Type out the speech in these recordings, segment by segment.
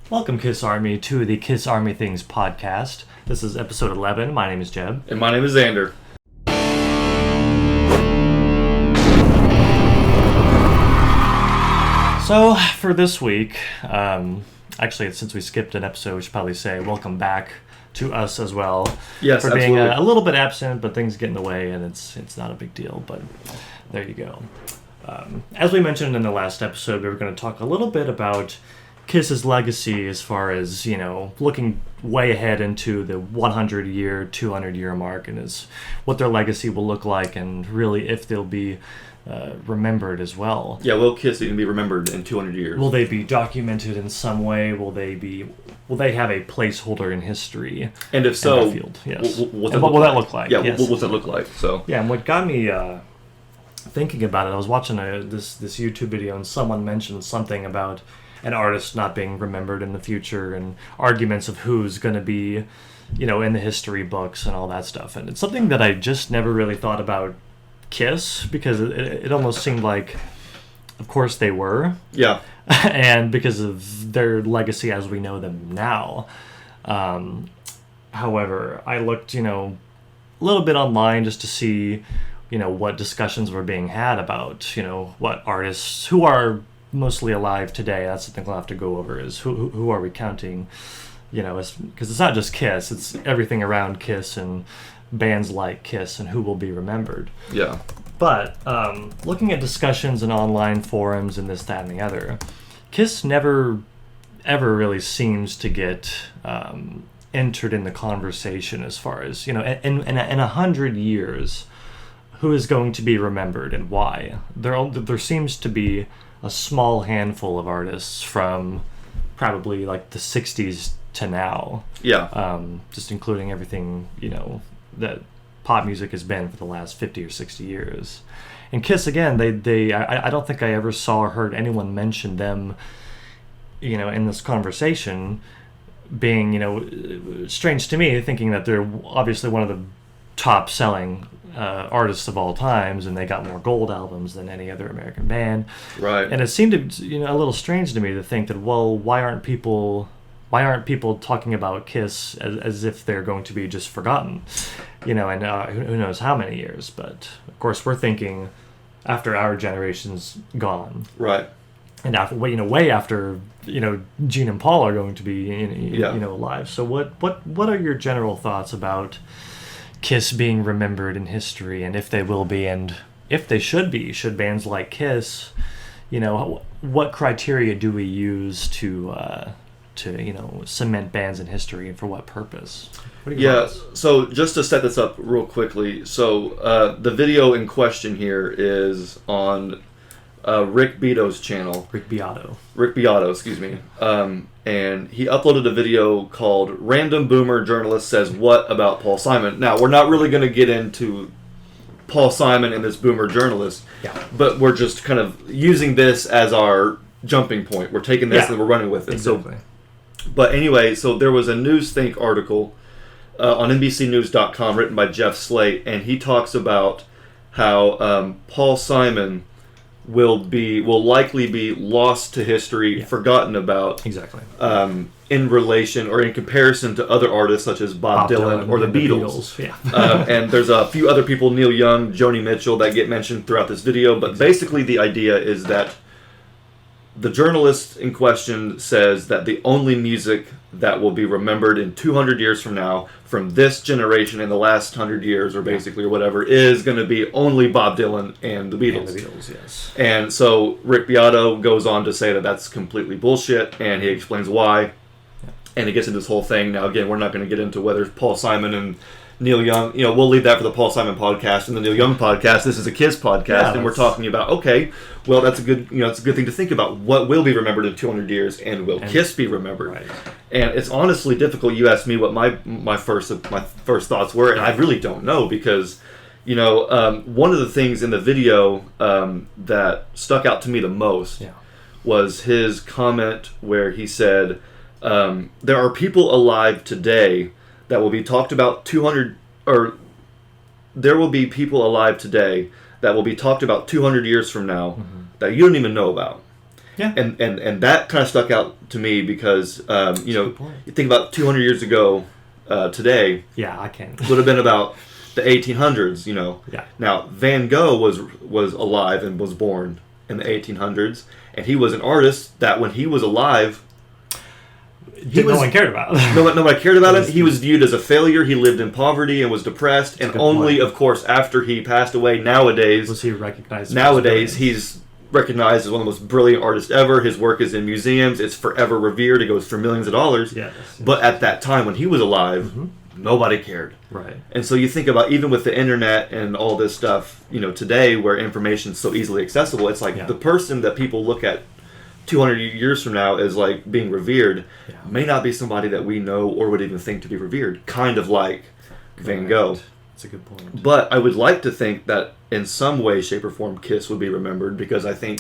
Welcome, Kiss Army, to the Kiss Army Things podcast. This is episode 11. My name is Jeb. And my name is Xander. So, for this week, actually, since we skipped an episode, we should probably say welcome back to us as well. Yes, for absolutely. being a little bit absent, but things get in the way, and it's not a big deal, but there you go. As we mentioned in the last episode, we were going to talk a little bit about Kiss's legacy as far as, looking way ahead into the 100-year, 200-year mark, and what their legacy will look like, and really if they'll be remembered as well. Yeah, will Kiss even be remembered in 200 years? Will they be documented in some way? Will they have a placeholder in history? And if so, field? Yes. What will that look like? Yeah, yes. what does that look like? So yeah, and what got me thinking about it, I was watching this YouTube video, and someone mentioned something about an artist not being remembered in the future, and arguments of who's going to be, in the history books and all that stuff. And it's something that I just never really thought about Kiss, because it almost seemed like, of course they were. Yeah. And because of their legacy as we know them now. However, I looked, a little bit online just to see, what discussions were being had about, what artists who are mostly alive today. That's something we'll have to go over, is who are we counting, because it's not just Kiss, it's everything around Kiss and bands like Kiss and who will be remembered. Yeah. But looking at discussions in online forums and this, that, and the other, Kiss never ever really seems to get entered in the conversation as far as, in 100 years, who is going to be remembered and why. There seems to be a small handful of artists from probably like the 60s to now. Yeah. Just including everything, that pop music has been for the last 50 or 60 years. And Kiss, again, I don't think I ever saw or heard anyone mention them, in this conversation, being, strange to me, thinking that they're obviously one of the top selling artists of all times, and they got more gold albums than any other American band. Right. And it seemed to, a little strange to me to think that, well, why aren't people talking about Kiss as if they're going to be just forgotten, and who knows how many years. But of course we're thinking after our generation's gone, right, and after, way after, Gene and Paul are going to be alive. So what are your general thoughts about Kiss being remembered in history, and if they will be, and if they should be? Should bands like Kiss, what criteria do we use to cement bands in history, and for what purpose? What are your thoughts? So just to set this up real quickly, so the video in question here is on Rick Beato's channel. Rick Beato, excuse me. And he uploaded a video called Random Boomer Journalist Says What About Paul Simon. Now, we're not really going to get into Paul Simon and this boomer journalist, but we're just kind of using this as our jumping point. We're taking this and we're running with it. Exactly. But anyway, so there was a Newsthink article on NBCnews.com written by Jeff Slate, and he talks about how Paul Simon will likely be lost to history, forgotten about. Exactly. In relation or in comparison to other artists such as Bob Dylan or the Beatles. And there's a few other people, Neil Young, Joni Mitchell, that get mentioned throughout this video. But basically the idea is that the journalist in question says that the only music that will be remembered in 200 years from now, from this generation in the last 100 years, or basically, or whatever, is going to be only Bob Dylan and the Beatles. And the Beatles, yes. And so Rick Beato goes on to say that that's completely bullshit, and he explains why. Yeah. And he gets into this whole thing. Now, again, we're not going to get into whether Paul Simon and Neil Young, we'll leave that for the Paul Simon podcast and the Neil Young podcast. This is a Kiss podcast, and we're talking about, okay, well, that's a good, it's a good thing to think about. What will be remembered in 200 years, and will Kiss be remembered? Right. And it's honestly difficult. You asked me what my first thoughts were, and I really don't know, because, one of the things in the video that stuck out to me the most was his comment where he said, there are people alive today that will be talked about 200, or there will be people alive today that will be talked about 200 years from now that you don't even know about. Yeah. And that kind of stuck out to me because, you think about 200 years ago today. Yeah, I can. Would have been about the 1800s, Yeah. Now, Van Gogh was alive and was born in the 1800s, and he was an artist that when he was alive, no one cared about. Nobody cared about him. He was viewed as a failure. He lived in poverty and was depressed. And only, of course, after he passed away, nowadays... Was he recognized? Nowadays, he's recognized as one of the most brilliant artists ever. His work is in museums. It's forever revered. It goes for millions of dollars. Yes. But at that time, when he was alive, nobody cared. Right. And so you think about, even with the internet and all this stuff, today, where information is so easily accessible, it's like the person that people look at 200 years from now as like being revered may not be somebody that we know or would even think to be revered, kind of like Van Gogh. That's a good point. But I would like to think that in some way, shape, or form, Kiss would be remembered, because I think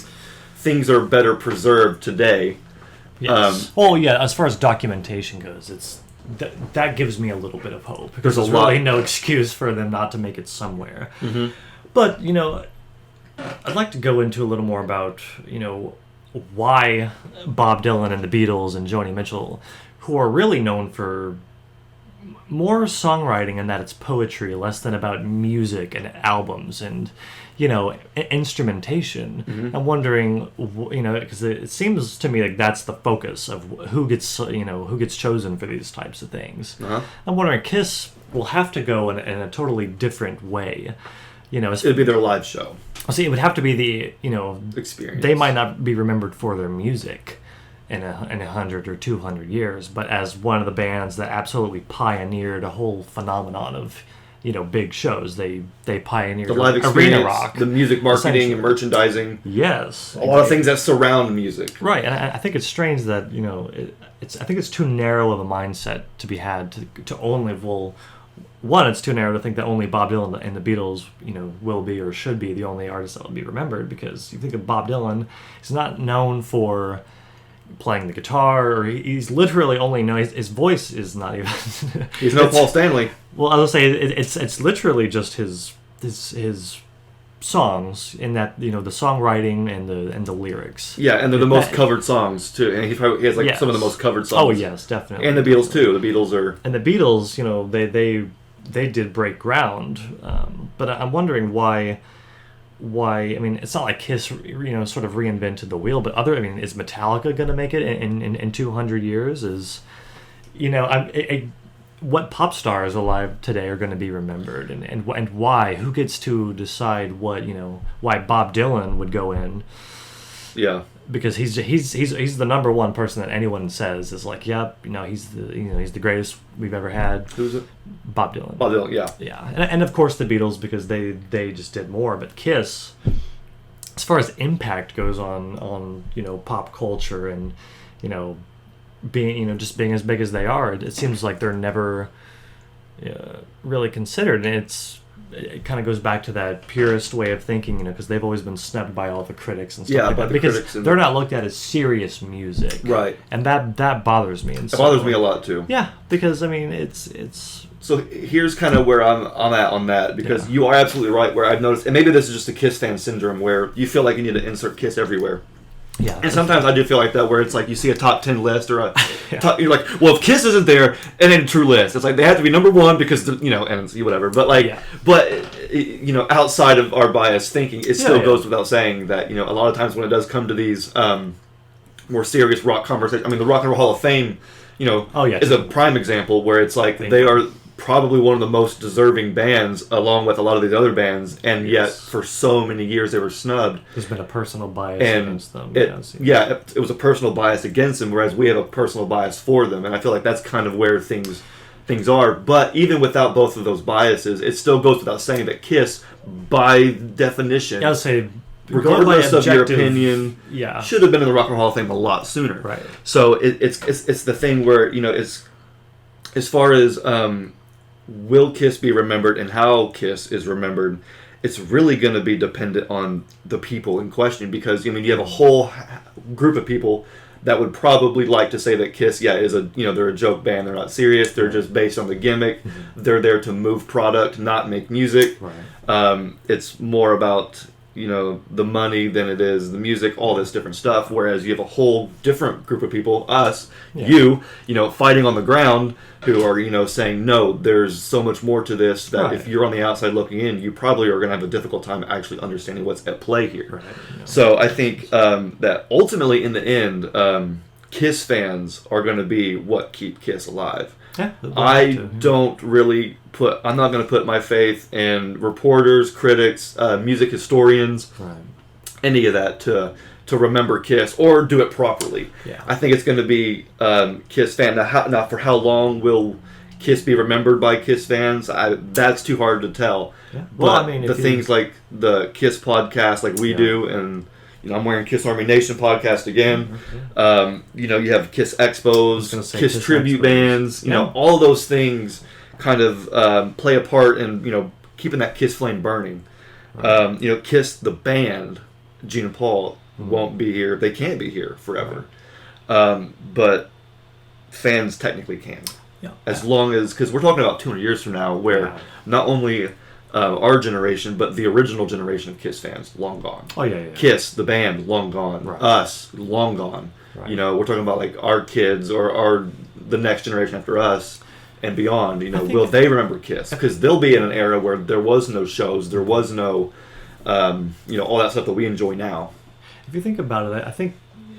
things are better preserved today. Yes. As far as documentation goes, it's that gives me a little bit of hope, because there's really no excuse for them not to make it somewhere. Mm-hmm. But I'd like to go into a little more about why Bob Dylan and the Beatles and Joni Mitchell, who are really known for more songwriting and that it's poetry, less than about music and albums and instrumentation. Mm-hmm. I'm wondering, because it seems to me like that's the focus of who gets chosen for these types of things. Uh-huh. I'm wondering, Kiss will have to go in a totally different way. It'd be their live show. See, it would have to be the experience. They might not be remembered for their music in 100 or 200 years, but as one of the bands that absolutely pioneered a whole phenomenon of big shows. They pioneered the live experience, arena rock, the music marketing and merchandising. Yes, a lot of things that surround music. Right, and I think it's strange that I think it's too narrow of a mindset to be had to only One, it's too narrow to think that only Bob Dylan and the Beatles, will be or should be the only artists that will be remembered, because you think of Bob Dylan, he's not known for playing the guitar, or he's literally only known, his voice is not even... He's no Paul Stanley. Well, I was say it's literally just his songs, in that the songwriting and the lyrics. Yeah, and they're the most covered songs too, and he has some of the most covered songs. Oh yes, definitely. And the Beatles too. The Beatles are... And the Beatles, they did break ground, but I'm wondering why. I mean, it's not like Kiss, sort of reinvented the wheel, but is Metallica going to make it in 200 years? What pop stars alive today are going to be remembered, and why? Who gets to decide what, why Bob Dylan would go in? Yeah. Because he's the number one person that anyone says is like, yep, he's the greatest we've ever had. Who's it? Bob Dylan. Bob Dylan, yeah. Yeah, and of course the Beatles, because they just did more. But Kiss, as far as impact goes on pop culture and being just being as big as they are, it seems like they're never really considered, and it kind of goes back to that purist way of thinking, because they've always been snubbed by all the critics and stuff like that, because they're not looked at as serious music, right? And that bothers me. It bothers me a lot too. Yeah, because it's. So here's kind of where I'm at on that, because you are absolutely right. Where I've noticed, and maybe this is just a Kiss fan syndrome, where you feel like you need to insert Kiss everywhere. Yeah, and sometimes I do feel like that, where it's like you see a top 10 list or you're like, well, if Kiss isn't there, it ain't a true list. It's like they have to be number one because and it's whatever. But outside of our biased thinking, it still goes without saying that a lot of times when it does come to these more serious rock conversations, the Rock and Roll Hall of Fame, is a prime example where it's like they are probably one of the most deserving bands, along with a lot of these other bands, and yet for so many years they were snubbed. There's been a personal bias against them. It was a personal bias against them, whereas we have a personal bias for them, and I feel like that's kind of where things are. But even without both of those biases, it still goes without saying that Kiss, by definition, I would say, regardless of your opinion, yeah, should have been in the Rock and Roll Hall of Fame a lot sooner. Right. So it's the thing where, you know, it's as far as will Kiss be remembered and how Kiss is remembered, it's really going to be dependent on the people in question, because I mean you have a whole group of people that would probably like to say that Kiss, is a, you know, they're a joke band, they're not serious, they're just based on the gimmick, they're there to move product, not make music. Right. It's more about, the money than it is the music, all this different stuff. Whereas you have a whole different group of people, us, fighting on the ground, who are, saying, no, there's so much more to this that if you're on the outside looking in, you probably are going to have a difficult time actually understanding what's at play here. Right. So I think that ultimately in the end, Kiss fans are going to be what keep Kiss alive. Yeah, I'm not going to put my faith in reporters, critics, music historians, any of that to remember Kiss or do it properly. Yeah. I think it's going to be Kiss fan. Now, for how long will Kiss be remembered by Kiss fans? That's too hard to tell. Yeah. Well, but things like the Kiss podcast, like we do, and I'm wearing Kiss Army Nation podcast again. Mm-hmm. You have Kiss Expos, Kiss tribute bands. All those things kind of play a part in keeping that Kiss flame burning. Right. Kiss the band, Gene and Paul won't be here. They can't be here forever, but fans technically can. Yeah. As long as, because we're talking about 200 years from now, where not only our generation, but the original generation of Kiss fans, long gone. Oh, yeah. Kiss, the band, long gone. Right. Us, long gone. Right. We're talking about like our kids or the next generation after us and beyond. Will they remember Kiss? Because they'll be in an era where there was no shows, there was no, all that stuff that we enjoy now. If you think about it, I think,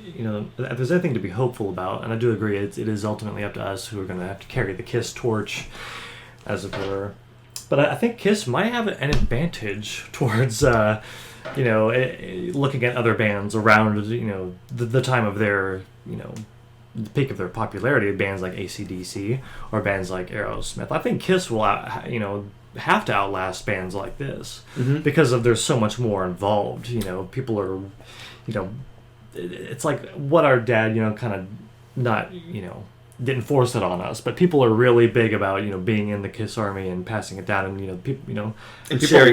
if there's anything to be hopeful about, and I do agree, it is ultimately up to us who are going to have to carry the Kiss torch, as it were. But I think Kiss might have an advantage towards, looking at other bands around, the time of their, the peak of their popularity, bands like AC/DC or bands like Aerosmith. I think Kiss will, have to outlast bands like this because there's so much more involved. People are, it's like what our dad, kind of not, didn't force it on us, but people are really big about being in the Kiss Army and passing it down, and people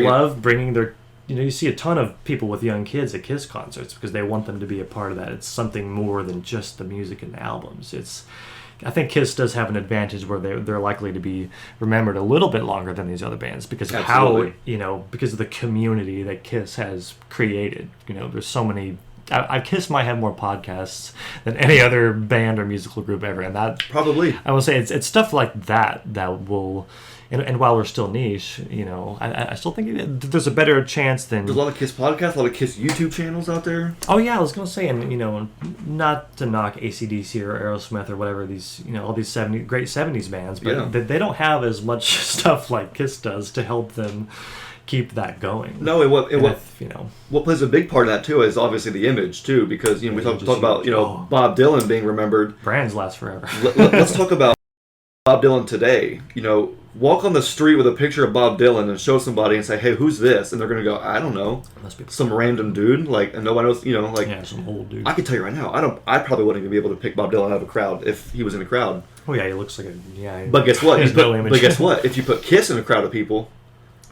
love bringing their you see a ton of people with young kids at Kiss concerts because they want them to be a part of that. It's something more than just the music and the albums. I think Kiss does have an advantage where they're likely to be remembered a little bit longer than these other bands because of how because of the community that Kiss has created. There's so many. Kiss might have more podcasts than any other band or musical group ever, and that probably I will say it's stuff like that will, and while we're still niche, I still think there's a better chance than there's a lot of Kiss podcasts, a lot of Kiss YouTube channels out there. Oh yeah, I was gonna say, and not to knock AC/DC or Aerosmith or whatever these all these great 70s bands, but they don't have as much stuff like Kiss does to help them keep that going. No, what plays a big part of that too is obviously the image too, because we talk about Bob Dylan being remembered. Brands last forever. Let's talk about Bob Dylan today. Walk on the street with a picture of Bob Dylan and show somebody and say, "Hey, who's this?" And they're gonna go, "I don't know, some random dude." And nobody knows. Some old dude. I can tell you right now, I probably wouldn't even be able to pick Bob Dylan out of a crowd if he was in a crowd. Oh yeah, he looks like But guess what? If you put Kiss in a crowd of people.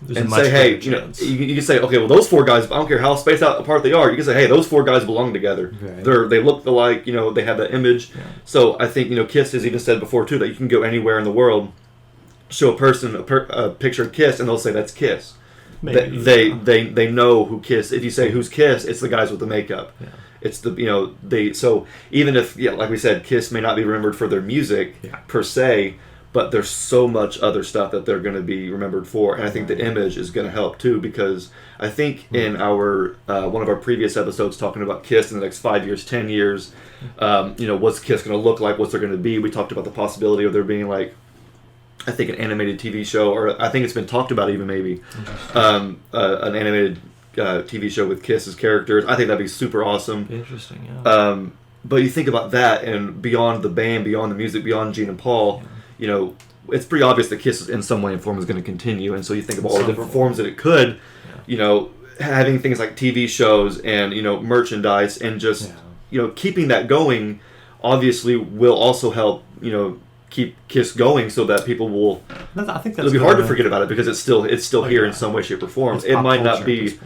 And say, hey, you can say, okay, well, those four guys, I don't care how spaced out apart they are, you can say, hey, those four guys belong together. Right. They look alike, they have that image. Yeah. So I think, Kiss has even said before, too, that you can go anywhere in the world, show a person a picture of Kiss, and they'll say that's Kiss. Maybe, they know who Kiss, if you say who's Kiss, it's the guys with the makeup. Yeah. It's so even if, like we said, Kiss may not be remembered for their music, per se, but there's so much other stuff that they're going to be remembered for, and I think the image is going to help too. Because I think in our one of our previous episodes talking about Kiss in the next 5 years, 10 years, what's Kiss going to look like? What's there going to be? We talked about the possibility of there being an animated TV show, or I think it's been talked about even maybe an animated TV show with Kiss as characters. I think that'd be super awesome. Interesting, yeah. But you think about that, and beyond the band, beyond the music, beyond Gene and Paul. It's pretty obvious that Kiss in some way and form is going to continue, and so you think of all the different forms that it could, having things like TV shows and merchandise and just keeping that going, obviously will also help keep Kiss going, so that people will. I think it'll be hard to forget about it because it's still here in some way, shape, or form. It might not be.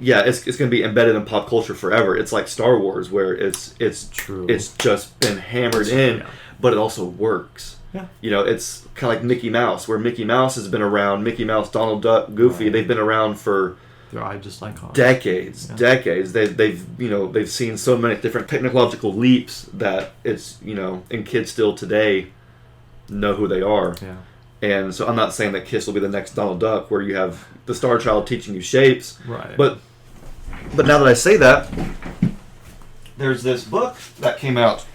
It's going to be embedded in pop culture forever. It's like Star Wars, where it's true. It's just been hammered in, but it also works. Yeah. It's kind of like Mickey Mouse, where Mickey Mouse has been around. Mickey Mouse, Donald Duck, Goofy, they've been around for They're just iconic. Decades. They've seen so many different technological leaps that it's, and kids still today know who they are. Yeah. And so I'm not saying that Kiss will be the next Donald Duck, where you have the Star Child teaching you shapes. Right. But now that I say that, there's this book that came out.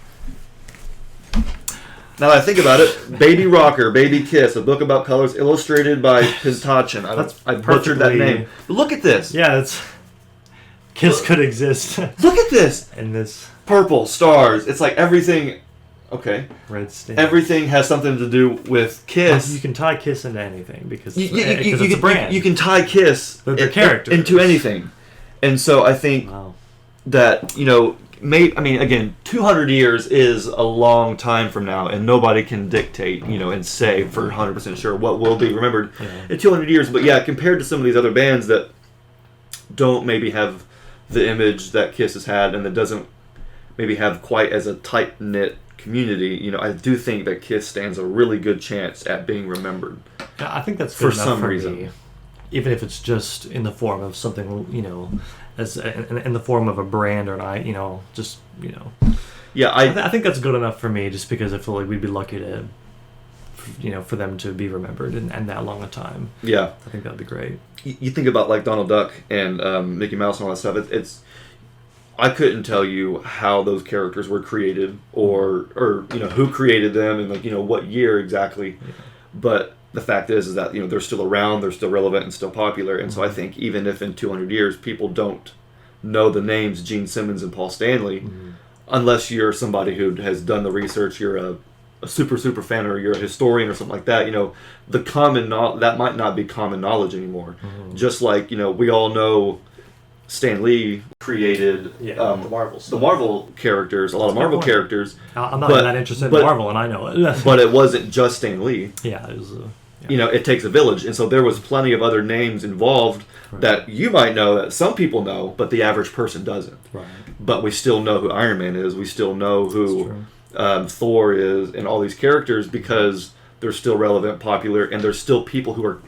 Now that I think about it, Baby Rocker, Baby Kiss, a book about colors, illustrated by Pintachin. I butchered that name. But look at this. Yeah, Kiss could exist. Look at this. In this purple stars. It's like everything. Okay. Red stain. Everything has something to do with Kiss. You can tie Kiss into anything because it's a brand. You can tie Kiss into anything. And so I think that, again, 200 years is a long time from now, and nobody can dictate, and say for 100% sure what will be remembered in 200 years. But yeah, compared to some of these other bands that don't maybe have the image that Kiss has had, and that doesn't maybe have quite as a tight-knit community, I do think that Kiss stands a really good chance at being remembered. Yeah, I think that's good for some reason. Me. Even if it's just in the form of something, as in the form of a brand or Yeah, I think that's good enough for me, just because I feel like we'd be lucky to, for them to be remembered in that long a time. Yeah. I think that'd be great. You think about like Donald Duck and Mickey Mouse and all that stuff. It's I couldn't tell you how those characters were created or who created them and what year exactly. Yeah. But the fact is that they're still around, they're still relevant and still popular, and so I think even if in 200 years people don't know the names Gene Simmons and Paul Stanley, unless you're somebody who has done the research, you're a super fan, or you're a historian or something like that, the common that might not be common knowledge anymore. Just like we all know Stan Lee created the Marvel characters, a lot of Marvel characters. I'm not that interested in Marvel, and I know it. But it wasn't just Stan Lee. Yeah, it was. It takes a village, and so there was plenty of other names involved that you might know, that some people know, but the average person doesn't. Right. But we still know who Iron Man is. We still know who Thor is, and all these characters, because they're still relevant, popular, and there's still people who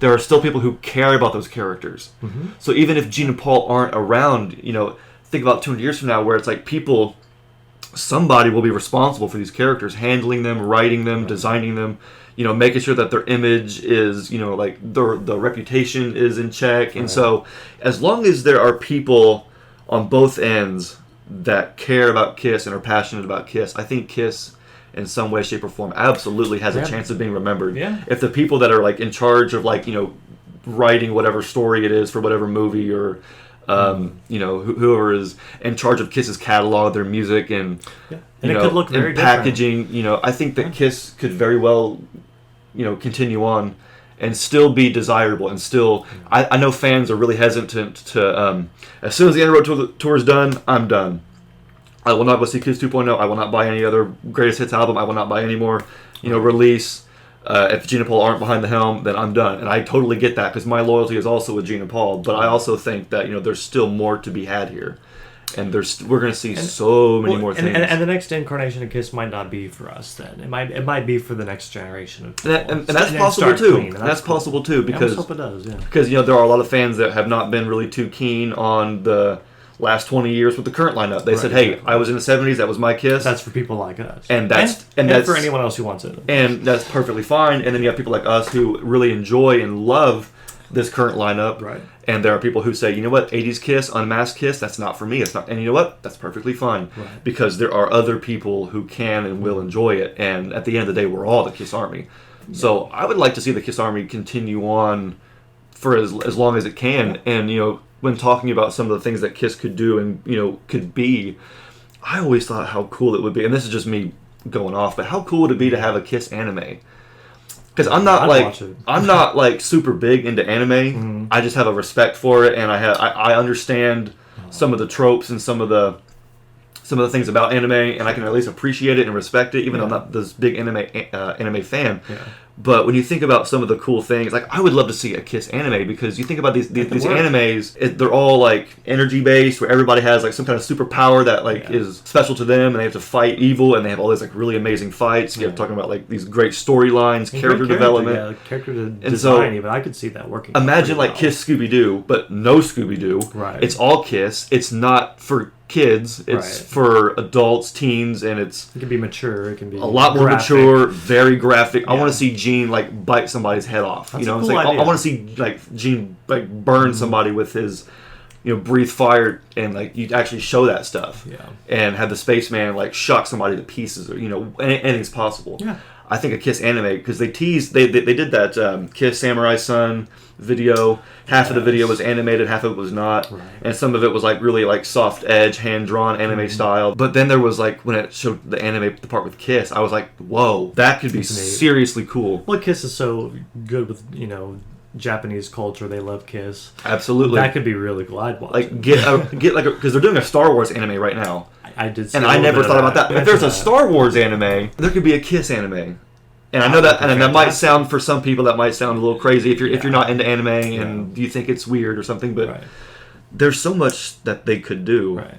there are still people who care about those characters. Mm-hmm. So even if Gene and Paul aren't around, think about 200 years from now, where it's like somebody will be responsible for these characters, handling them, writing them, designing them, making sure that their image is, the reputation is in check. And so as long as there are people on both ends that care about Kiss and are passionate about Kiss, I think Kiss in some way, shape, or form absolutely has a chance of being remembered. Yeah. If the people that are in charge of writing whatever story it is for whatever movie, or whoever is in charge of Kiss's catalog, their music, and it could look very packaging, I think that Kiss could very well continue on and still be desirable, and still I know fans are really hesitant to as soon as the End Road tour is done, I'm done. I will not go see Kiss 2.0. I will not buy any other greatest hits album. I will not buy any more release. If Gene and Paul aren't behind the helm, then I'm done. And I totally get that, because my loyalty is also with Gene and Paul. But I also think that there's still more to be had here, and we're going to see so many more things. And the next incarnation of Kiss might not be for us. Then it might be for the next generation of people. And that's possible too. That's possible too, because I hope it does. Yeah. Because there are a lot of fans that have not been really too keen on the last 20 years with the current lineup. They said, hey, I was in the 70s, that was my Kiss. That's for people like us. And that's for anyone else who wants it. And that's perfectly fine. And then you have people like us who really enjoy and love this current lineup. Right. And there are people who say, 80s Kiss, unmasked Kiss, that's not for me. It's not. And you know what? That's perfectly fine. Right. Because there are other people who can and will enjoy it. And at the end of the day, we're all the Kiss Army. Yeah. So I would like to see the Kiss Army continue on for as long as it can. And, when talking about some of the things that Kiss could do and could be, I always thought how cool it would be, and this is just me going off, but how cool would it be to have a Kiss anime? Because I'm not super big into anime. Mm-hmm. I just have a respect for it, and I understand some of the tropes and some of the things about anime, and I can at least appreciate it and respect it, even though I'm not this big anime fan. Yeah. But when you think about some of the cool things, like I would love to see a Kiss anime, because you think about these animes, they're all like energy based, where everybody has like some kind of superpower that like is special to them, and they have to fight evil, and they have all these like really amazing fights. You're talking about like these great storylines, character development, character and design. Even I could see that working. Imagine like Kiss Scooby Doo, but no Scooby Doo. Right. It's all Kiss. It's not for kids. It's for adults, teens, and it can be mature. It can be a lot more mature, very graphic. I want to see Gene like bite somebody's head off. That's you know, a cool I idea. want to see like Gene like burn somebody with his, breathe fire, and like you actually show that stuff. Yeah. And have the spaceman like shock somebody to pieces, or anything's possible. Yeah. I think a Kiss anime, because they teased, they did that Kiss Samurai Sun video. Half of the video was animated, half of it was not, and some of it was like really like soft edge, hand drawn anime style. But then there was like when it showed the part with Kiss, I was like, whoa, that could be seriously cool. Well, Kiss is so good with Japanese culture. They love Kiss. Absolutely, that could be really cool. I'd watch. Like get because they're doing a Star Wars anime right now. I did, see and I never thought about that. If there's a Star Wars anime, there could be a Kiss anime. And I know that, and that might sound, for some people, that might sound a little crazy if you're not into anime and you think it's weird or something. But there's so much that they could do. Right.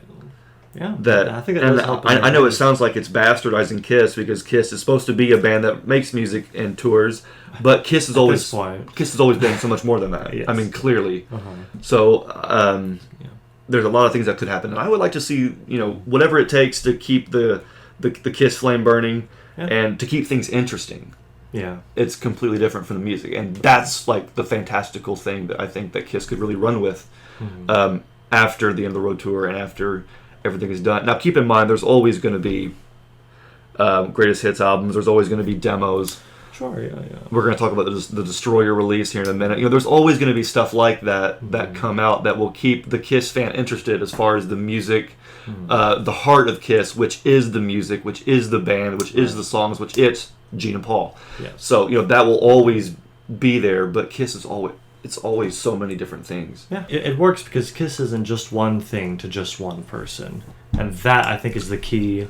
Yeah. That I think it does help. I know it sounds like it's bastardizing Kiss, because Kiss is supposed to be a band that makes music and tours, but Kiss has always been so much more than that. Yes. I mean, clearly. So there's a lot of things that could happen, and I would like to see whatever it takes to keep the Kiss flame burning. Yeah. And to keep things interesting. Yeah. It's completely different from the music. And that's like the fantastical thing that I think that Kiss could really run with after the end of the road tour and after everything is done. Now, keep in mind, there's always going to be greatest hits albums. There's always going to be demos. Sure, yeah. We're going to talk about the Destroyer release here in a minute. There's always going to be stuff like that that come out that will keep the Kiss fan interested as far as the music, the heart of Kiss, which is the music, which is the band, which is the songs, which it's Gene and Paul. Yes. So that will always be there, but Kiss is always so many different things. Yeah, it works because Kiss isn't just one thing to just one person, and that I think is the key.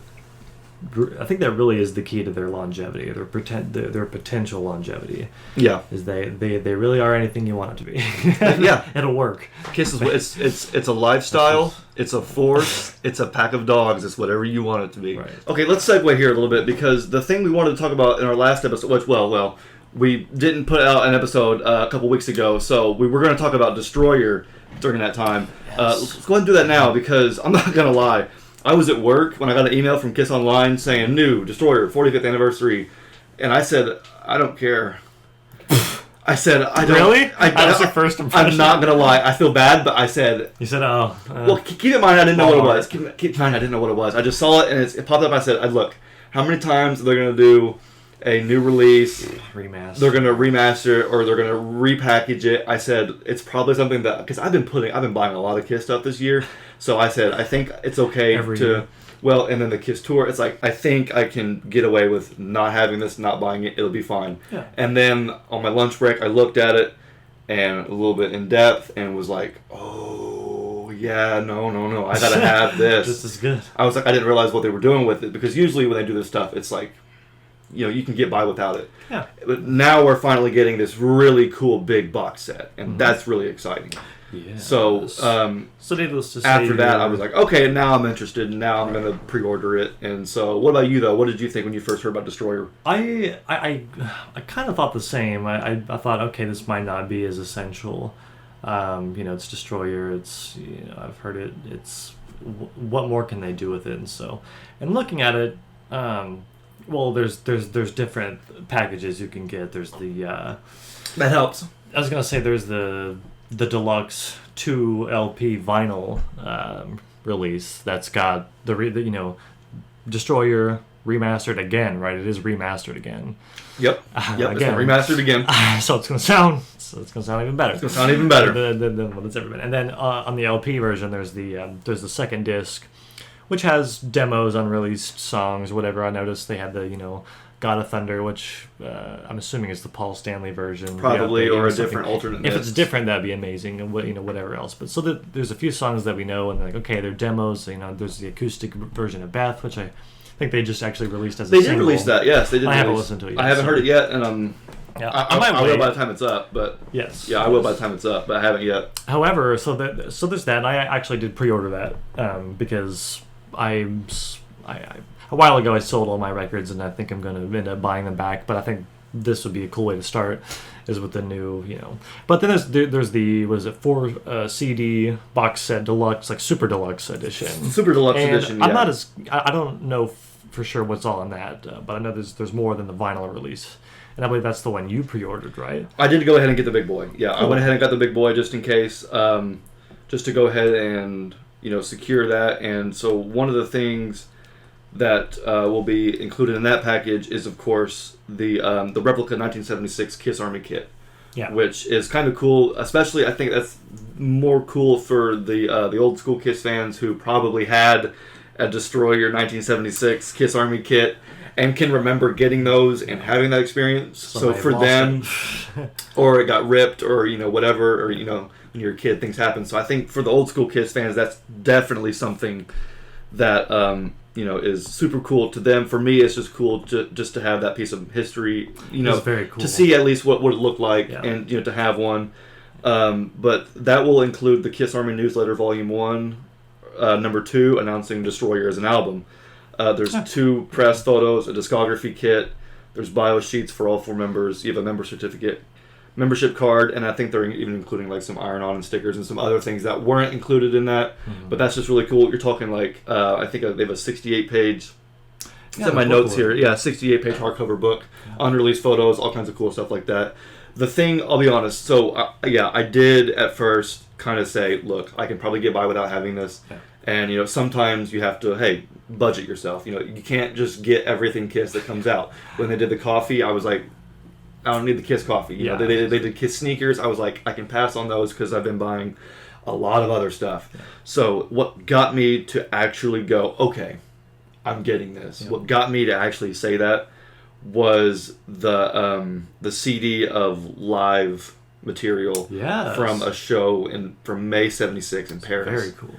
I think that really is the key to their longevity, their potential longevity. Yeah, is they really are anything you want it to be. Yeah, it'll work. Kiss is it's a lifestyle, it's a force, it's a pack of dogs. It's whatever you want it to be. Right. Okay, let's segue here a little bit, because the thing we wanted to talk about in our last episode, which we didn't put out an episode a couple weeks ago, so we were going to talk about Destroyer during that time. Yes. Let's go ahead and do that now, because I'm not going to lie. I was at work when I got an email from Kiss Online saying, new Destroyer 45th anniversary, and I said, I don't care. I said, I don't. Really? That was your first impression? I'm not going to lie. I feel bad, but I said... You said, well, keep in mind, I didn't know what it was. Keep in mind, I didn't know what it was. I just saw it, and it popped up. I said, look, how many times are they going to do a new release? Remaster. They're going to remaster it, or they're going to repackage it. I said, it's probably something that... Because I've been buying a lot of Kiss stuff this year. So I said, I think it's okay to... Well, and then the Kiss tour, it's like, I think I can get away with not having this, not buying it. It'll be fine. Yeah. And then on my lunch break, I looked at it and a little bit in depth and was like, oh, yeah, no, I gotta have this. This is good. I was like, I didn't realize what they were doing with it, because usually when they do this stuff, it's like, you can get by without it. Yeah. But now we're finally getting this really cool big box set, and that's really exciting. Yeah. So, needless to say, after that, I was like, okay, now I'm interested, and now I'm going to pre-order it. And so, what about you, though? What did you think when you first heard about Destroyer? I kind of thought the same. I thought, okay, this might not be as essential. It's Destroyer. It's I've heard it. It's what more can they do with it? And looking at it, there's different packages you can get. There's the that helps. I was gonna say there's the deluxe 2 LP vinyl release that's got the Destroyer remastered again, right? It is remastered again. Yep. Again, it's remastered again. So it's gonna sound even better. It's gonna sound even better than what it's ever been. And then on the LP version, there's the second disc, which has demos, unreleased songs, whatever. I noticed they had the God of Thunder, which I'm assuming is the Paul Stanley version. Probably, or a different alternate If mix. it's different, that'd be amazing, and whatever else. But so there's a few songs that we know, and they're demos. There's the acoustic version of Beth, which I think they just actually released as a single. They did release that, yes. They did. I haven't listened to it yet. I haven't heard it yet, and Yeah, I might will wait. by the time it's up, but Yes. yeah, I will by the time it's up, but I haven't yet. However, so there's that. And I actually did pre-order that because I a while ago I sold all my records, and I think I'm going to end up buying them back. But I think this would be a cool way to start, is with the new, But then there's the, what is it, 4 CD box set deluxe, like super deluxe edition. Super deluxe And edition. I'm yeah. not as I don't know for sure what's all in that, but I know there's more than the vinyl release. And I believe that's the one you pre-ordered, right? I did go ahead and get the big boy. Yeah, Cool. I went ahead and got the big boy just in case, just to go ahead and secure that. And so one of the things that will be included in that package is, of course, the replica 1976 Kiss Army kit, which is kind of cool. Especially, I think that's more cool for the old school Kiss fans who probably had a Destroyer 1976 Kiss Army kit and can remember getting those and having that experience. So for them, or it got ripped, or whatever, or when you're a kid, things happen. So I think for the old school Kiss fans, that's definitely something that is super cool to them. For me, it's just cool just to have that piece of history. It's very cool to see at least what would it look like, and to have one. But that will include the Kiss Army Newsletter Volume 1, number 2, announcing Destroyer as an album. There's 2 press photos, a discography kit. There's bio sheets for all 4 members. You have a member certificate, membership card, and I think they're even including like some iron-on and stickers and some other things that weren't included in that. Mm-hmm. But that's just really cool. You're talking like I think they have a 68-page. It's in my notes here. Yeah, 68-page hardcover book, unreleased photos, all kinds of cool stuff like that. The thing, I'll be honest. So I did at first kind of say, look, I can probably get by without having this. Yeah. And sometimes you have to budget yourself. You can't just get everything Kiss that comes out. When they did the coffee, I was like, I don't need the Kiss coffee. They did Kiss sneakers. I was like, I can pass on those because I've been buying a lot of other stuff. Yeah. So what got me to actually go, okay, I'm getting this. Yeah. What got me to actually say that was the CD of live material from a show from May '76 in Paris. Very cool.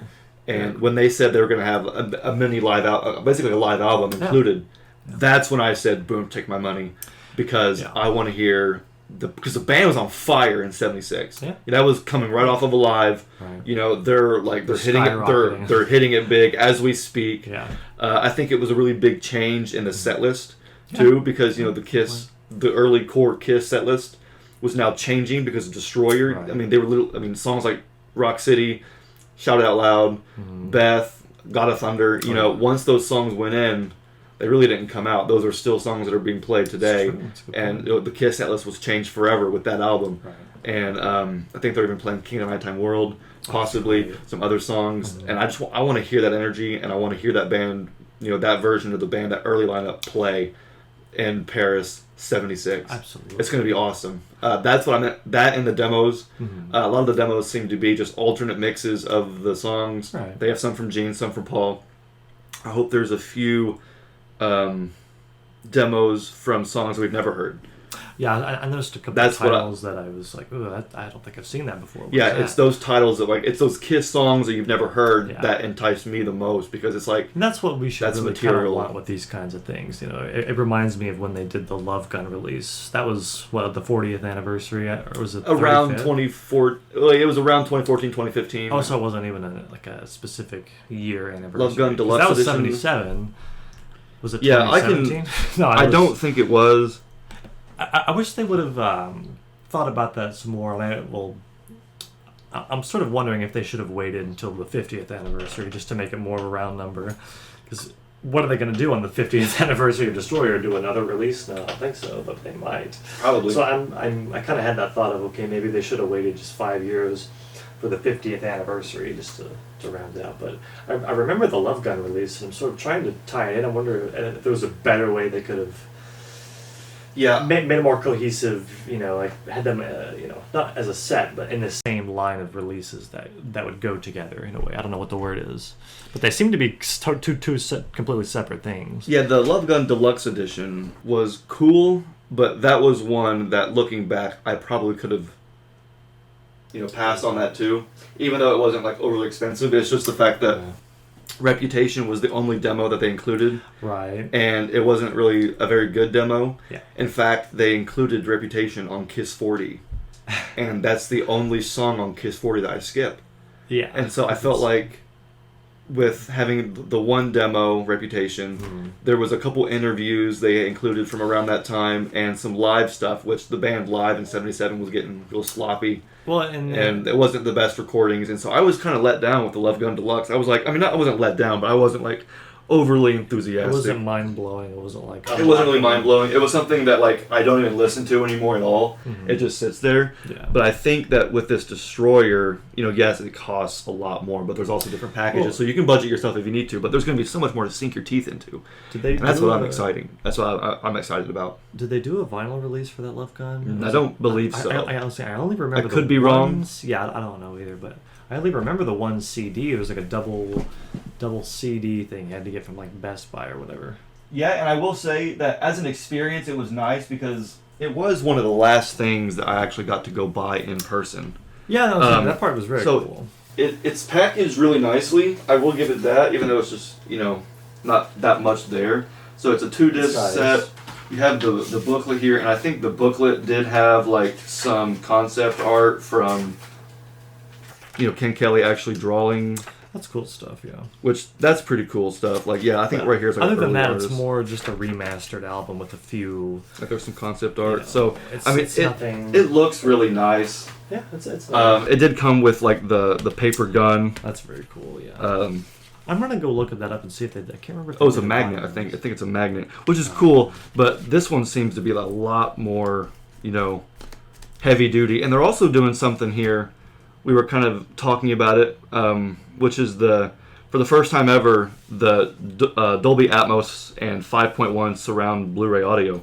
And when they said they were going to have a mini live basically a live album included, that's when I said, boom, take my money. Because I want to hear because the band was on fire in '76. Yeah. That was coming right off of Alive. Right. They're hitting it. They're hitting it big as we speak. Yeah. I think it was a really big change in the set list too, because the early core Kiss set list was now changing because of Destroyer. Right. I mean, songs like Rock City, Shout It Out Loud, Beth, God of Thunder. Once those songs went in, they really didn't come out. Those are still songs that are being played today. And the Kiss set list was changed forever with that album. Right. And I think they're even playing Kingdom Nighttime World, possibly some other songs. Mm-hmm. And I want to hear that energy, and I want to hear that band, that version of the band, that early lineup play in Paris '76. Absolutely. It's going to be awesome. That's what I meant. That and the demos. Mm-hmm. A lot of the demos seem to be just alternate mixes of the songs. Right. They have some from Gene, some from Paul. I hope there's a few demos from songs we've never heard. Yeah, I noticed a couple of titles that I was like, "Ooh, I don't think I've seen that before." It's those titles that it's those Kiss songs that you've never heard that entice me the most, because it's like, and that's what we should really material. Kind of want with these kinds of things. It reminds me of when they did the Love Gun release. That was the 40th anniversary, or was it 35th? Around 24? It was around 2014, 2015. Oh, so it wasn't even a specific year anniversary. Love Gun Deluxe That was edition. 77. Was it 2017? No, I don't think it was. I wish they would have thought about that some more. I'm sort of wondering if they should have waited until the 50th anniversary just to make it more of a round number. Because what are they going to do on the 50th anniversary of Destroyer? Do another release? No, I don't think so, but they might. Probably. So I kind of had that thought of, okay, maybe they should have waited just 5 years for the 50th anniversary just to round it out. But I remember the Love Gun release, and I'm sort of trying to tie it in. I wonder if there was a better way they could have made it more cohesive, had them, not as a set, but in the same line of releases that would go together in a way. I don't know what the word is. But they seem to be two completely separate things. Yeah, the Love Gun Deluxe Edition was cool, but that was one that, looking back, I probably could have, passed on that too. Even though it wasn't, overly expensive. It's just the fact that Reputation was the only demo that they included. Right. And it wasn't really a very good demo. Yeah. In fact, they included Reputation on Kiss 40. And that's the only song on Kiss 40 that I skip. Yeah. And so I felt like with having the one demo, Reputation, there was a couple interviews they included from around that time and some live stuff, which the band live in 77 was getting real sloppy. Well, and it wasn't the best recordings. And so I was kind of let down with the Love Gun Deluxe. I was like, I mean, I wasn't let down, but I wasn't like overly enthusiastic. It wasn't mind-blowing. It wasn't like... It wasn't really mind-blowing. It was something that like I don't even listen to anymore at all. It just sits there. Yeah. But I think that with this Destroyer, yes, it costs a lot more, but there's also different packages, so you can budget yourself if you need to. But there's going to be so much more to sink your teeth into. And that's what I'm excited. That's what I'm excited about. Did they do a vinyl release for that Love Gun? I don't believe so. I honestly, I only remember. I could be wrong. Yeah, I don't know either, but I only remember the one CD. It was like a double CD thing you had to get from like Best Buy or whatever. Yeah, and I will say that as an experience, it was nice because it was one of the last things that I actually got to go buy in person. Yeah, that part was very cool. It's packaged really nicely. I will give it that, even though it's just not that much there. So it's a 2-disc set. You have the booklet here, and I think the booklet did have like some concept art from Ken Kelly actually drawing. That's cool stuff, yeah. Which, that's pretty cool stuff. Like, yeah, I think right here is like other than that, artist. it's more just a remastered album with a few... Like, there's some concept art. So, it's nothing... It looks really nice. Yeah, it's nice. It did come with, like, the paper gun. That's very cool, yeah. I'm going to go look that up and see if they... I can't remember if it's a magnet, I think. I think it's a magnet. Which is cool, but this one seems to be a lot more, heavy duty. And they're also doing something here. We were kind of talking about it, which is for the first time ever, the Dolby Atmos and 5.1 surround Blu-ray audio.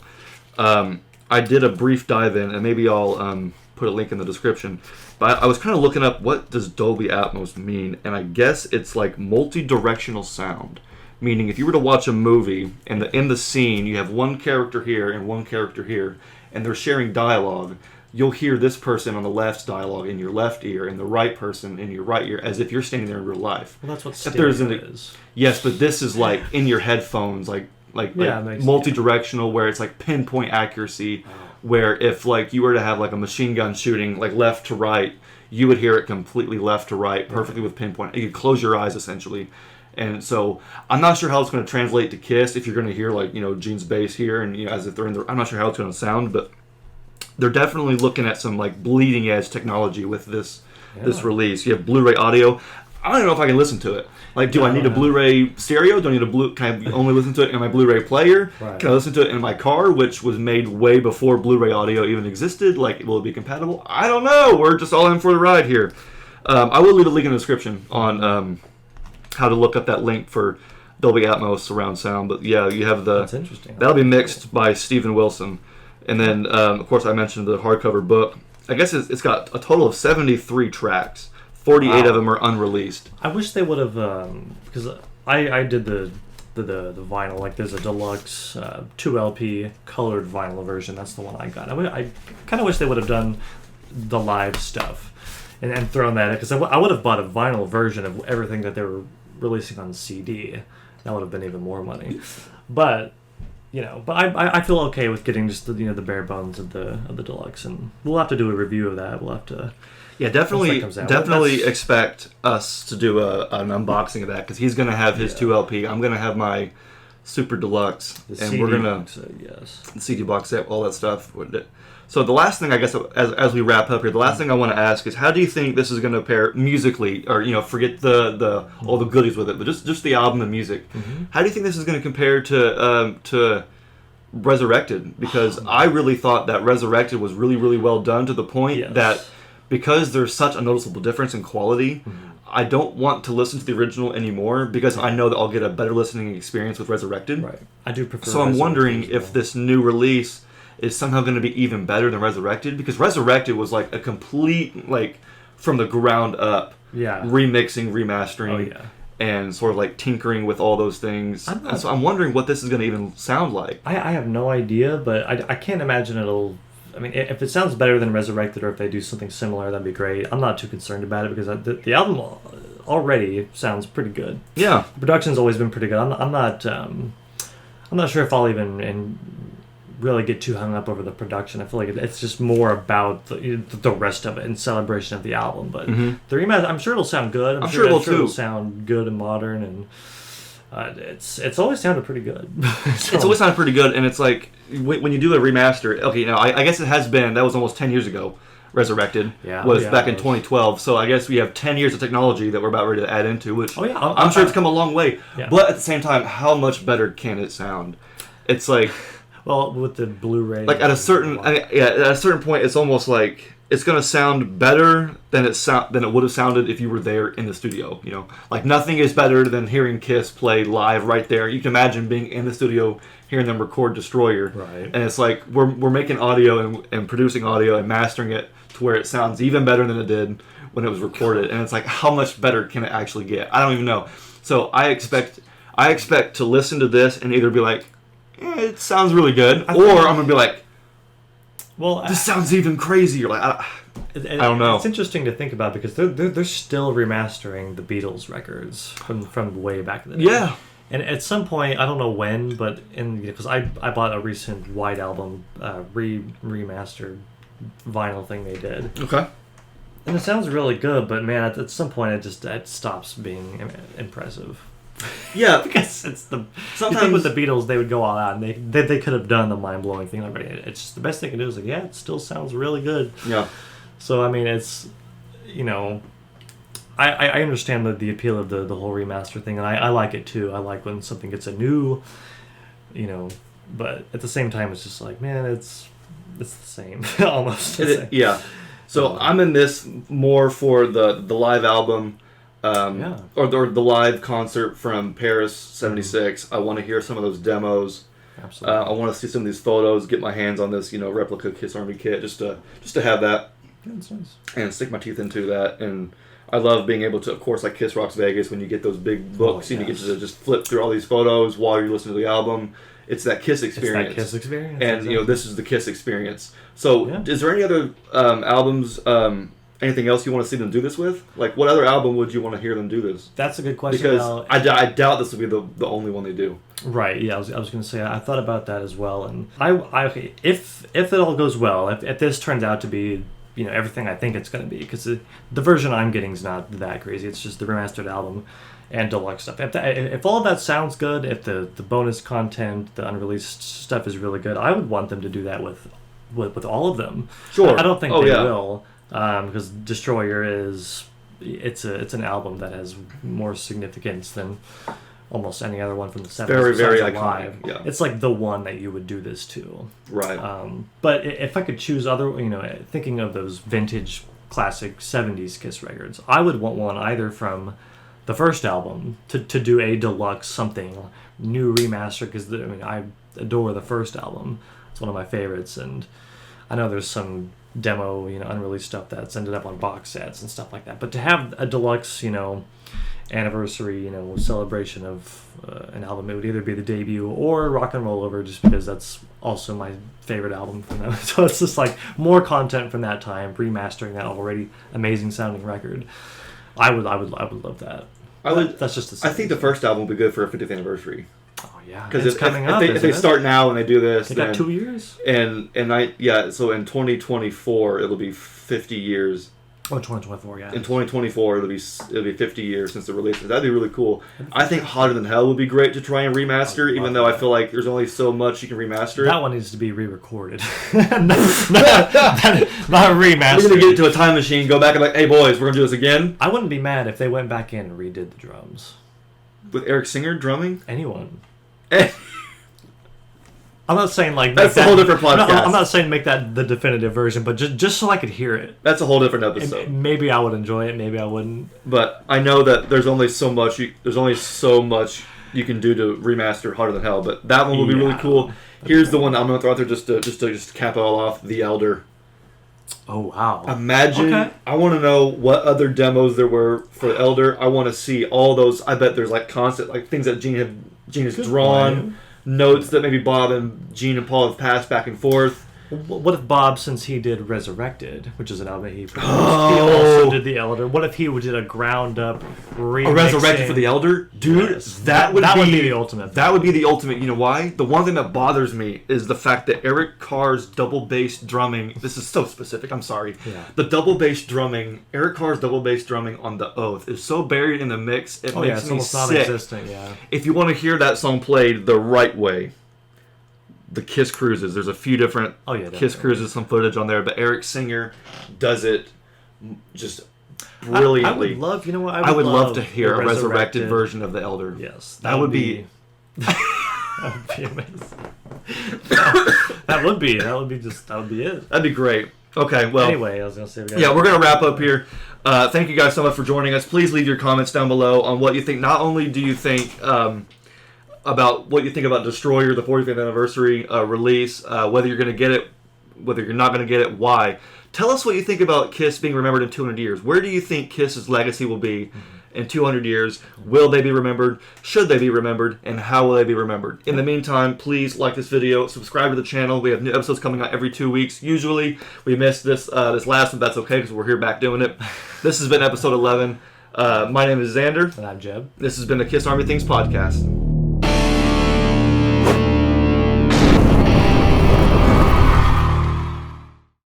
I did a brief dive in, and maybe I'll put a link in the description. But I was kind of looking up what does Dolby Atmos mean, and I guess it's like multi-directional sound. Meaning, if you were to watch a movie and in the scene you have one character here and one character here, and they're sharing dialogue, you'll hear this person on the left's dialogue in your left ear and the right person in your right ear as if you're standing there in real life. Well, that's what stereo is. Yes, but this is like in your headphones, like multi-directional, where it's like pinpoint accuracy, where if like you were to have like a machine gun shooting like left to right, you would hear it completely left to right, perfectly with pinpoint. You could close your eyes essentially. And so I'm not sure how it's going to translate to Kiss if you're going to hear like Gene's bass here and as if they're in the. I'm not sure how it's going to sound, but they're definitely looking at some like bleeding edge technology with this release. You have Blu-ray audio. I don't even know if I can listen to it. Like, do I need a Blu-ray stereo? Do I need can I only listen to it in my Blu-ray player? Right. Can I listen to it in my car, which was made way before Blu-ray audio even existed? Like, will it be compatible? I don't know. We're just all in for the ride here. I will leave a link in the description on how to look up that link for Dolby Atmos surround sound. But yeah, you have That's interesting. That'll be mixed by Stephen Wilson. And then, of course, I mentioned the hardcover book. I guess it's got a total of 73 tracks. 48 of them are unreleased. I wish they would have, because I did the vinyl. Like, there's a deluxe 2LP colored vinyl version. That's the one I got. I kind of wish they would have done the live stuff and thrown that in, because I would have bought a vinyl version of everything that they were releasing on CD. That would have been even more money. But I feel okay with getting just the bare bones of the deluxe, and we'll have to do a review of that. We'll have to. Yeah, definitely expect us to do an unboxing of that, because he's gonna have his 2LP. I'm gonna have my super deluxe, and we're gonna the CD box set, all that stuff. So the last thing, I guess, as we wrap up here, the last thing I want to ask is, how do you think this is going to pair musically, or forget the all the goodies with it, but just the album and music? Mm-hmm. How do you think this is going to compare to Resurrected? Because I really thought that Resurrected was really, really well done, to the point that because there's such a noticeable difference in quality, I don't want to listen to the original anymore, because I know that I'll get a better listening experience with Resurrected. Right. I do prefer. So I'm wondering if this new release is somehow going to be even better than Resurrected, because Resurrected was like a complete, like, from the ground up, remixing, remastering, and sort of like tinkering with all those things. And so I'm wondering what this is going to even sound like. I have no idea, but I can't imagine it'll. I mean, if it sounds better than Resurrected, or if they do something similar, that'd be great. I'm not too concerned about it, because the album already sounds pretty good. Yeah. The production's always been pretty good. I'm not sure if I'll even really get too hung up over the production. I feel like it's just more about the rest of it and celebration of the album. But the remaster, I'm sure it'll sound good. I'm sure it'll sound good and modern, and it's always sounded pretty good. So, it's always sounded pretty good, and it's like when you do a remaster. Okay, now I guess it has been, that was almost 10 years ago. Resurrected was back in 2012, so I guess we have 10 years of technology that we're about ready to add into, which I'm sure it's come a long way. Yeah. But at the same time, how much better can it sound? It's like, well, with the Blu-ray, like at a certain point, it's almost like it's gonna sound better than it would have sounded if you were there in the studio. You know, like nothing is better than hearing Kiss play live right there. You can imagine being in the studio, hearing them record Destroyer, right? And it's like we're making audio and producing audio and mastering it to where it sounds even better than it did when it was recorded. And it's like, how much better can it actually get? I don't even know. So I expect to listen to this and either be like, it sounds really good, or I'm gonna be like, well, this sounds even crazier. Like I don't know. It's interesting to think about because they're still remastering the Beatles records from way back in the day. Yeah. And at some point, I don't know when, but because I bought a recent White Album remastered vinyl thing they did. Okay. And it sounds really good, but man, at some point it stops being impressive. Yeah, because it's sometimes with the Beatles they would go all out and they could have done the mind blowing thing already. It's just the best they can do is like, yeah, it still sounds really good. Yeah. So I mean, it's I understand the appeal of the whole remaster thing, and I like it too. I like when something gets a new, but at the same time, it's just like, man, it's the same almost. Yeah. So I'm in this more for the live album, or the live concert from Paris '76. I want to hear some of those demos. Absolutely. I want to see some of these photos, get my hands on this, replica Kiss Army kit, just to have that. Yeah, that's nice. And stick my teeth into that. And I love being able to, of course, like Kiss Rocks Vegas, when you get those big books and you get to just flip through all these photos while you're listening to the album. It's that Kiss experience. It's that Kiss experience. And, exactly. This is the Kiss experience. So, is there any other albums, anything else you want to see them do this with? Like, what other album would you want to hear them do this? That's a good question. Because I doubt this will be the only one they do. Right, yeah, I was going to say, I thought about that as well. And if it all goes well, if this turns out to be everything I think it's going to be, because the version I'm getting is not that crazy. It's just the remastered album and deluxe stuff. If all of that sounds good, if the bonus content, the unreleased stuff is really good, I would want them to do that with all of them. Sure. I don't think they will, because Destroyer it's an album that has more significance than almost any other one from the 70s. Very, very iconic. Yeah. It's like the one that you would do this to. Right. But if I could choose thinking of those vintage classic 70s Kiss records, I would want one either from the first album to do a deluxe something new remaster, because I adore the first album. It's one of my favorites, and I know there's some demo unreleased stuff that's ended up on box sets and stuff like that. But to have a deluxe anniversary celebration of an album, it would either be the debut or Rock and Roll Over, just because that's also my favorite album from them. So it's just like more content from that time, remastering that already amazing sounding record. I would love that. That's just I think the first album would be good for a 50th anniversary. Oh yeah, because if they start now and they do this, they got 2 years. So in 2024 it'll be 50 years. Oh, 2024, yeah. In 2024 it'll be 50 years since the release. That'd be really cool. I think Hotter Than Hell would be great to try and remaster, even though I feel like there's only so much you can remaster. That one needs to be re-recorded, not remastered. We're gonna get into a time machine, go back and like, hey boys, we're gonna do this again. I wouldn't be mad if they went back in and redid the drums with Eric Singer drumming. Anyone. I'm not saying like that's a whole different podcast. I'm not saying make that the definitive version, but just so I could hear it. That's a whole different episode. And maybe I would enjoy it, maybe I wouldn't. But I know that there's only so much you can do to remaster Harder Than Hell. But that one will be really cool. Here's the one that I'm gonna throw out there just to cap it all off: The Elder. Oh wow! Imagine. Okay. I want to know what other demos there were for The Elder. I want to see all those. I bet there's like constant like things that Gene has drawn. Notes that maybe Bob and Gene and Paul have passed back and forth. What if Bob, since he did Resurrected, which is an album he produced, he also did The Elder? What if he did a ground up remixing? A Resurrected for The Elder? Dude, Yes. that would be the ultimate. That would be the ultimate. You know why? The one thing that bothers me is the fact that Eric Carr's double bass drumming, this is so specific, I'm sorry. Yeah. The double bass drumming, Eric Carr's double bass drumming on The Oath is so buried in the mix, it makes it's me almost sick. non-existent, yeah. If you want to hear that song played the right way, the Kiss Cruises. There's a few different Kiss Cruises, some footage on there, but Eric Singer does it just brilliantly. I would love, you know what? I would love to hear a resurrected version of The Elder. Yes. That would be... that would be amazing. That would be it. That'd be great. Okay, well... Anyway, I was going to say... we're going to wrap up here. Thank you guys so much for joining us. Please leave your comments down below on what you think. Not only do you think... about what you think about Destroyer, the 45th anniversary release, whether you're going to get it, whether you're not going to get it, why. Tell us what you think about Kiss being remembered in 200 years. Where do you think Kiss's legacy will be in 200 years? Will they be remembered? Should they be remembered? And how will they be remembered? In the meantime, please like this video, subscribe to the channel. We have new episodes coming out every 2 weeks. Usually, we missed this last one. That's okay because we're here back doing it. This has been episode 11. My name is Xander. And I'm Jeb. This has been the Kiss Army Things podcast.